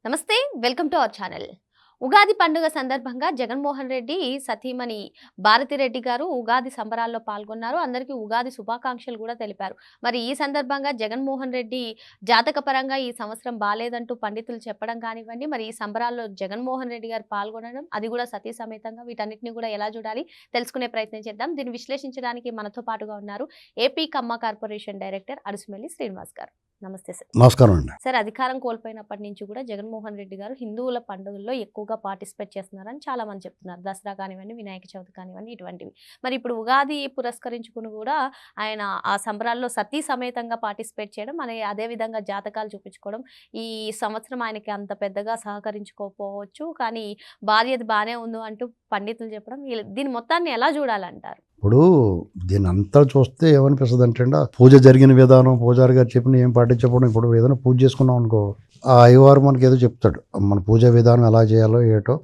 నమస్తే welcome to our channel. Ugadi పండుగ సందర్భంగా జగన్మోహన్ రెడ్డి సతీమణి భారతిరెడ్డి గారు ఉగాది సంబరాల్లో పాల్గొన్నారు. అందరికీ ఉగాది శుభాకాంక్షలు కూడా తెలిపారు. మరి ఈ సందర్భంగా జగన్మోహన్ రెడ్డి జాతకపరంగా ఈ సంవత్సరం బాలేదంటూ పండితులు చెప్పడం కానివ్వండి, మరి ఈ సంబరాల్లో జగన్మోహన్ రెడ్డి గారు పాల్గొనడం, అది కూడా సతీ సమేతంగా, వీటన్నిటిని కూడా ఎలా చూడాలి తెలుసుకునే ప్రయత్నం చేద్దాం. దీన్ని విశ్లేషించడానికి మనతో పాటుగా ఉన్నారు ఏపీ కమ్మ కార్పొరేషన్ డైరెక్టర్ అరుసుమెల్లి శ్రీనివాస్ గారు. నమస్తే సార్. నమస్కారం అండి. సార్, అధికారం కోల్పోయినప్పటి నుంచి కూడా జగన్మోహన్ రెడ్డి గారు హిందువుల పండుగల్లో ఎక్కువగా పార్టిసిపేట్ చేస్తున్నారని చాలా మంది చెప్తున్నారు. దసరా కానివ్వండి, వినాయక చవితి కానివ్వండి, ఇటువంటివి. మరి ఇప్పుడు ఉగాది పురస్కరించుకుని కూడా ఆయన ఆ సంబరాల్లో సతీ సమేతంగా పార్టిసిపేట్ చేయడం, అదే విధంగా జాతకాలు చూపించుకోవడం, ఈ సంవత్సరం ఆయనకి అంత పెద్దగా సహకరించుకోకపోవచ్చు, కానీ భార్యది బాగానే ఉంది అంటూ పండితులు చెప్పడం, దీని మొత్తాన్ని ఎలా చూడాలంటారు? ఇప్పుడు దీని అంతా చూస్తే ఏమనిపిస్తుంది అంటే పూజ జరిగిన విధానం, పూజారి గారు చెప్పిన ఏం పాటించకపోవడం. ఇప్పుడు ఏదైనా పూజ చేసుకున్నాం అనుకో, ఆ అయ్యవారు మనకి ఏదో చెప్తాడు, మన పూజా విధానం ఎలా చేయాలో ఏటో,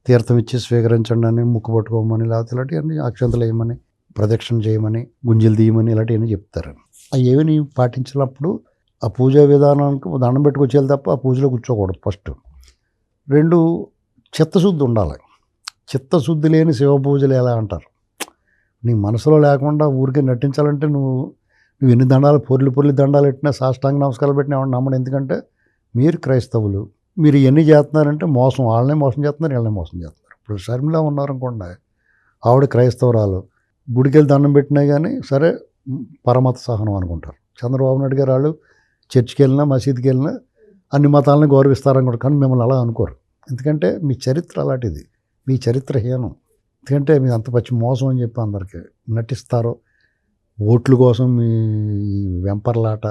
తీర్థం ఇచ్చి స్వీకరించండి అని, ముక్కు పట్టుకోమని, లేకపోతే ఇలాంటివన్నీ అక్షంతలు వేయమని, ప్రదక్షిణ చేయమని, గుంజలు తీయమని, ఇలాంటివన్నీ చెప్తారు. అవి ఏమీ పాటించినప్పుడు ఆ పూజా విధానానికి దండం పెట్టుకొచ్చేయాలి తప్ప ఆ పూజలో కూర్చోకూడదు. ఫస్ట్. రెండు, చిత్తశుద్ధి ఉండాలి. చిత్తశుద్ధి లేని శివ పూజలు ఎలా అంటారు. నీ మనసులో లేకుండా ఊరికే నటించాలంటే నువ్వు ఎన్ని దండాలు, పొర్లి దండాలు పెట్టినా, సాష్టాంగ నమస్కారాలు పెట్టినా ఎవరు నమ్మడం. ఎందుకంటే మీరు క్రైస్తవులు, మీరు ఎన్ని చేస్తున్నారంటే మోసం, వాళ్ళనే మోసం చేస్తున్నారు, వీళ్ళనే మోసం చేస్తున్నారు. ఇప్పుడు షర్మిల ఉన్నారనుకోండి, ఆవిడ క్రైస్తవురాలు, గుడికి వెళ్ళి దండం పెట్టినా కానీ సరే పరమత సహనం అనుకుంటారు. చంద్రబాబు నాయుడు గారు వాళ్ళు చర్చికి వెళ్ళినా, మసీద్కి వెళ్ళినా అన్ని మతాలను గౌరవిస్తారనుకుంటారు. కానీ మిమ్మల్ని అలా అనుకోరు. ఎందుకంటే మీ చరిత్ర అలాంటిది, మీ చరిత్ర హీనం. ఎందుకంటే మీరు అంత పచ్చి మోసం అని చెప్పి అందరికీ నటిస్తారు. ఓట్ల కోసం మీ వెంపర్లాట.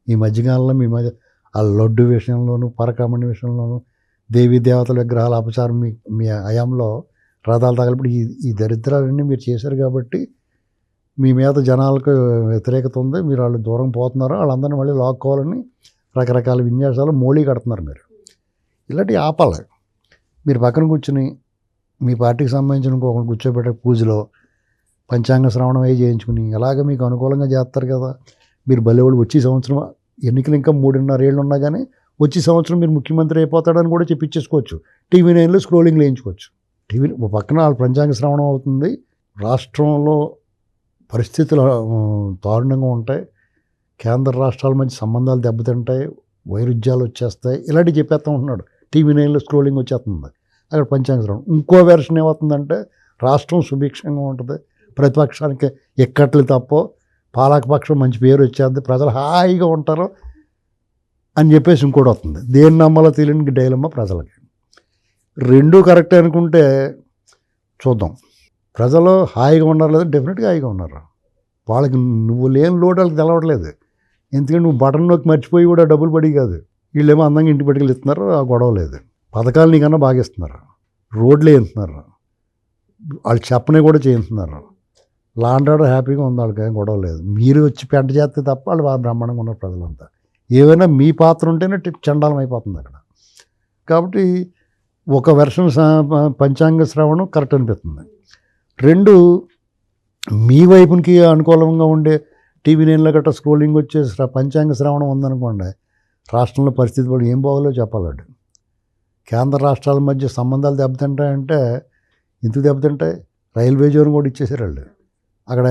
ఈ మధ్యకాలంలో మీ మధ్య ఆ లడ్డు విషయంలోనూ, పరకామణి విషయంలోనూ, దేవీ దేవతల విగ్రహాల అపచారం మీ హయాంలో రథాలు తగలబడి ఈ దరిద్రాలన్నీ మీరు చేశారు. కాబట్టి మీ మీద జనాలకు వ్యతిరేకత ఉంది. మీరు వాళ్ళు దూరం పోతున్నారు, వాళ్ళందరినీ మళ్ళీ లాక్కోవాలని రకరకాల విన్యాసాలు మోళీ కడుతున్నారు. మీరు ఇలాంటివి ఆపాలి. మీరు పక్కన కూర్చుని మీ పార్టీకి సంబంధించిన ఇంకొకరు కూర్చోబెట్టే పూజలో పంచాంగ శ్రవణం అవి చేయించుకుని ఎలాగ మీకు అనుకూలంగా చేస్తారు కదా. మీరు బల్లెవాళ్ళు వచ్చే సంవత్సరం ఎన్నికలు ఇంకా 3.5 ఏళ్ళు ఉన్నా కానీ వచ్చే సంవత్సరం మీరు ముఖ్యమంత్రి అయిపోతాడని కూడా చెప్పించేసుకోవచ్చు. టీవీ 9లో స్క్రోలింగ్లు వేయించుకోవచ్చు. టీవీ పక్కన వాళ్ళ పంచాంగ శ్రవణం అవుతుంది. రాష్ట్రంలో పరిస్థితులు దారుణంగా ఉంటాయి. కేంద్ర రాష్ట్రాల మధ్య సంబంధాలు దెబ్బతింటాయి, వైరుధ్యాలు వచ్చేస్తాయి, ఇలాంటివి చెప్పేస్తూ ఉంటున్నాడు. టీవీ 9లో స్క్రోలింగ్ వచ్చేస్తుంది. అక్కడ పంచాంగ శ్రవణం. ఇంకో వెర్షన్ ఏమవుతుందంటే రాష్ట్రం సుభిక్షంగా ఉంటుంది, ప్రతిపక్షానికి ఎక్కట్లు తప్పో, పాలకపక్షం మంచి పేరు వచ్చేది, ప్రజలు హాయిగా ఉంటారు అని చెప్పేసి ఇంకోటి వస్తుంది. దేన్ని నమ్మాలో తెలియని డైలమ్మ ప్రజలకి. రెండూ కరెక్ట్ అనుకుంటే చూద్దాం. ప్రజలు హాయిగా ఉన్నారు లేదా? డెఫినెట్గా హాయిగా ఉన్నారు. వాళ్ళకి నువ్వు లేని లోటు వాళ్ళకి తెలవట్లేదు. ఎందుకంటే నువ్వు బటన్ నొక్కి మర్చిపోయి కూడా డబ్బులు పడి కాదు, వీళ్ళేమో అందంగా ఇంటి పట్టుకెళ్ళి ఇస్తున్నారు, ఆ గొడవ లేదు. పథకాలు నీకన్నా బాగా ఇస్తున్నారు, రోడ్లు వేస్తున్నారు, వాళ్ళు చెప్పనే కూడా చేస్తున్నారు. లాండ్ ఆర్డర్ హ్యాపీగా ఉంది, వాళ్ళకి ఏం గొడవ లేదు. మీరు వచ్చి పెంట చేస్తే తప్ప వాళ్ళు బాగా బ్రహ్మాండంగా ఉన్నారు ప్రజలంతా. ఏవైనా మీ పాత్ర ఉంటేనే చండాలం అయిపోతుంది అక్కడ. కాబట్టి ఒక వెర్షన్ పంచాంగ శ్రవణం కరెక్ట్ అనిపిస్తుంది. రెండు, మీ వైపునికి అనుకూలంగా ఉండే టీవీ 9లో గట్రా స్క్రోలింగ్ వచ్చే పంచాంగ శ్రవణం ఉందనుకోండి, రాష్ట్రంలో పరిస్థితి కూడా ఏం బాగోలో చెప్పాలండి. కేంద్ర రాష్ట్రాల మధ్య సంబంధాలు దెబ్బతింటాయంటే ఎందుకు దెబ్బతింటాయి? రైల్వే జోన్ కూడా ఇచ్చేసారు వాళ్ళు. అక్కడ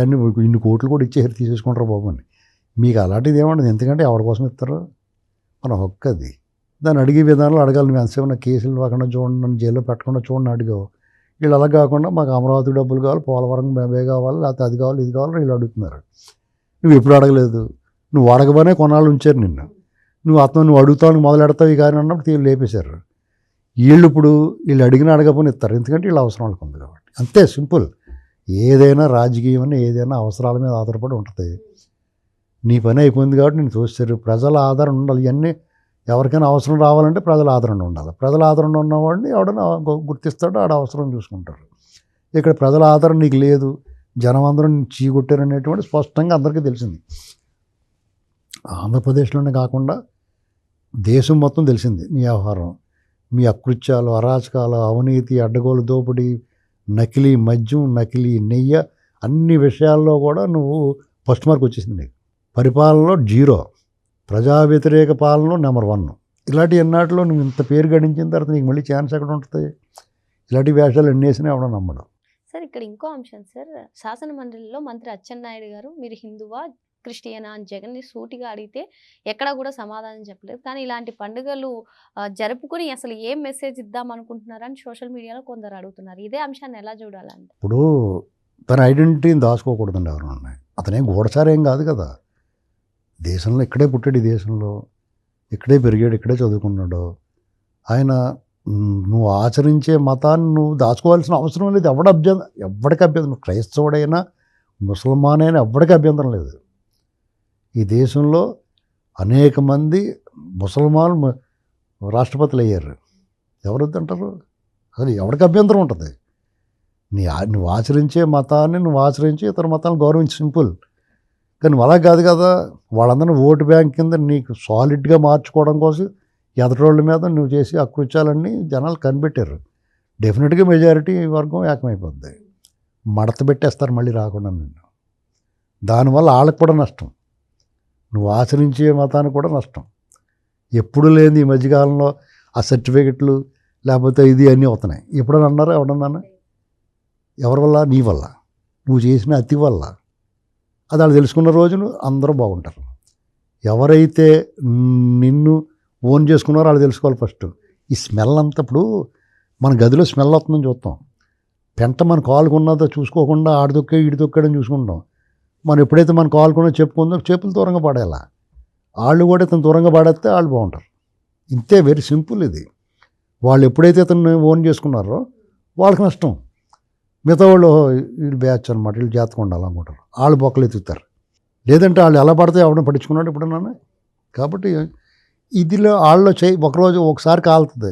ఇన్ని కోట్లు కూడా ఇచ్చేసారు, తీసేసుకుంటారు బాబు అని. మీకు అలాంటిది ఏమంటుంది. ఎందుకంటే ఎవరి కోసం ఇస్తారు? మన హక్కు అది. దాన్ని అడిగే విధానంలో అడగాలి. నువ్వు ఎంతసేపు కేసులు రాకుండా చూడండి, నన్ను జైల్లో పెట్టకుండా చూడండి అడిగావు. వీళ్ళు అలా కాకుండా మాకు అమరావతి డబ్బులు కావాలి, పోలవరం బే కావాలి, లేకపోతే అది కావాలి, ఇది కావాలి, వీళ్ళు అడుగుతున్నారు. నువ్వు ఎప్పుడు అడగలేదు. నువ్వు అడగబోనే కొన్నాళ్ళు ఉంచారు నిన్ను. నువ్వు అడుగుతావు, మొదలెడతావు ఈ కానీ అన్నప్పుడు లేపేశారు. వీళ్ళు అడిగిన అడగపోని ఇస్తారు. ఎందుకంటే వీళ్ళ అవసరం వాళ్ళకి ఉంది కాబట్టి. అంతే సింపుల్. ఏదైనా రాజకీయం అని ఏదైనా అవసరాల మీద ఆధారపడి ఉంటుంది. నీ పని అయిపోయింది కాబట్టి నేను చూస్తారు. ప్రజల ఆదరణ ఉండాలి. ఇవన్నీ ఎవరికైనా అవసరం రావాలంటే ప్రజల ఆదరణ ఉండాలి. ప్రజల ఆదరణ ఉన్నవాడిని ఎవడైనా గుర్తిస్తాడో ఆడ అవసరం చూసుకుంటారు. ఇక్కడ ప్రజల ఆదరణ నీకు లేదు, జనం అందరం చీకొట్టారనేటువంటి స్పష్టంగా అందరికీ తెలిసింది. ఆంధ్రప్రదేశ్లోనే కాకుండా దేశం మొత్తం తెలిసింది నీ వ్యవహారం, మీ అకృత్యాలు, అరాచకాలు, అవినీతి, అడ్డగోలు దోపిడీ, నకిలీ మద్యం, నకిలీ నెయ్యి, అన్ని విషయాల్లో కూడా నువ్వు ఫస్ట్ మార్క్ వచ్చేసింది నీకు. పరిపాలనలో 0, ప్రజా వ్యతిరేక పాలనలో నెంబర్ 1. ఇలాంటి ఎన్నాటిలో నువ్వు ఇంత పేరు గడించిన తర్వాత నీకు మళ్ళీ ఛాన్స్ ఎక్కడ ఉంటుంది? ఇలాంటి వేషాలు ఎన్ని వేసినా ఎవడో నమ్మడం. సార్ ఇక్కడ ఇంకో అంశం సార్, శాసన మండలిలో మంత్రి అచ్చెన్నాయుడు గారు మీరు హిందువా క్రిస్టియనా అని జగన్ని సూటిగా అడిగితే ఎక్కడ కూడా సమాధానం చెప్పలేదు. కానీ ఇలాంటి పండుగలు జరుపుకుని అసలు ఏం మెసేజ్ ఇద్దాం అనుకుంటున్నారని సోషల్ మీడియాలో కొందరు అడుగుతున్నారు. ఇదే అంశాన్ని ఎలా చూడాలంటే? ఇప్పుడు తన ఐడెంటిటీని దాచుకోకూడదండి ఎవరన్నా. అతనేం గూఢచారేం కాదు కదా. దేశంలో ఇక్కడే పుట్టాడు, ఈ దేశంలో ఇక్కడే పెరిగాడు, ఇక్కడే చదువుకున్నాడు. ఆయన నువ్వు ఆచరించే మతాన్ని నువ్వు దాచుకోవాల్సిన అవసరం లేదు. ఎవడికి అభ్యంతరం, నువ్వు క్రైస్తవుడైనా ముసల్మాన్ అయినా ఎవడికి అభ్యంతరం లేదు. ఈ దేశంలో అనేక మంది ముసల్మాన్ రాష్ట్రపతులు అయ్యారు. ఎవరొద్దంటారు? అసలు ఎవరికి అభ్యంతరం ఉంటుంది? నువ్వు ఆచరించే మతాన్ని నువ్వు ఆచరించి ఇతర మతాలను గౌరవించి, సింపుల్. కానీ నువ్వు అలా కాదు కదా. వాళ్ళందరినీ ఓటు బ్యాంక్ కింద నీకు సాలిడ్గా మార్చుకోవడం కోసం ఎదటోళ్ళ మీద నువ్వు చేసి అకృత్యాలన్నీ జనాలు కనిపెట్టారు. డెఫినెట్గా మెజారిటీ వర్గం ఏకమైపోద్ది. మడత పెట్టేస్తారు మళ్ళీ రాకుండా నిన్ను. దానివల్ల వాళ్ళకి కూడా నష్టం, నువ్వు ఆచరించే మతానికి కూడా నష్టం. ఎప్పుడు లేని ఈ మధ్యకాలంలో ఆ సర్టిఫికెట్లు లేకపోతే ఇది అన్నీ అవుతున్నాయి. ఎప్పుడన్నా అన్నారా? ఎవడన్నా? ఎవరి వల్ల? నీ వల్ల, నువ్వు చేసిన అతి వల్ల. అది వాళ్ళు తెలుసుకున్న రోజును అందరూ బాగుంటారు. ఎవరైతే నిన్ను ఓన్ చేసుకున్నారో వాళ్ళు తెలుసుకోవాలి ఫస్ట్. ఈ స్మెల్ అంతా ఇప్పుడు మన గదిలో స్మెల్ వస్తుందని చూస్తాం. పెంట మన కాలుకున్నదో చూసుకోకుండా ఆడిదొక్కే ఈడి దొక్కాడని చూసుకుంటాం. మనం ఎప్పుడైతే మన కాలుకున్నా చెప్పుకుందో చెప్పులు దూరంగా పడేలా. వాళ్ళు కూడా ఇతను దూరంగా పడేస్తే వాళ్ళు బాగుంటారు. ఇంతే, వెరీ సింపుల్ ఇది. వాళ్ళు ఎప్పుడైతే ఇతను ఓన్ చేసుకున్నారో వాళ్ళకి నష్టం. మిగతా వాళ్ళు వీళ్ళు బ్యాచ్ అనమాట, వీళ్ళు జాతకం ఉండాలనుకుంటారు, వాళ్ళు బొక్కలు ఎత్తుతారు. లేదంటే వాళ్ళు ఎలా పడితే ఎవడో పట్టించుకున్నాడు ఎప్పుడన్నా. కాబట్టి ఇదిలో వాళ్ళలో ఒకరోజు ఒకసారి కాలుతుంది,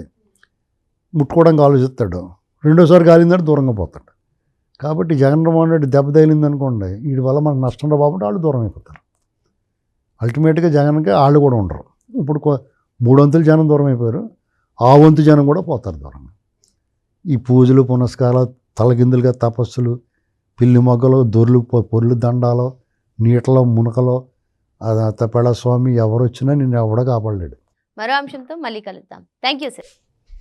ముట్టుకోవడానికి ఆలోచిస్తాడు. రెండోసారి కాలిందంటే దూరంగా పోతాడు. కాబట్టి జగన్మోహన్ రెడ్డి దెబ్బ తగిలింది అనుకోండి, వీడి వల్ల మనకు నష్టం రా బాబు, వాళ్ళు దూరం అయిపోతారు. అల్టిమేట్గా జగన్కి వాళ్ళు కూడా ఉండరు. ఇప్పుడు 3 వంతులు జనం దూరం అయిపోయారు, ఆ వంతు జనం కూడా పోతారు దూరంగా. ఈ పూజలు పునస్కారాలు, తలకిందులుగా తపస్సులు, పిల్లి మొగ్గలు, దొర్లు పొర్లు దండాలు, నీటలో మునకలో తపెళ స్వామి ఎవరు వచ్చినా నిన్ను ఎవడో కాపాడలేడు. మరో అంశంతో మళ్ళీ కలుద్దాం. Thank you sir.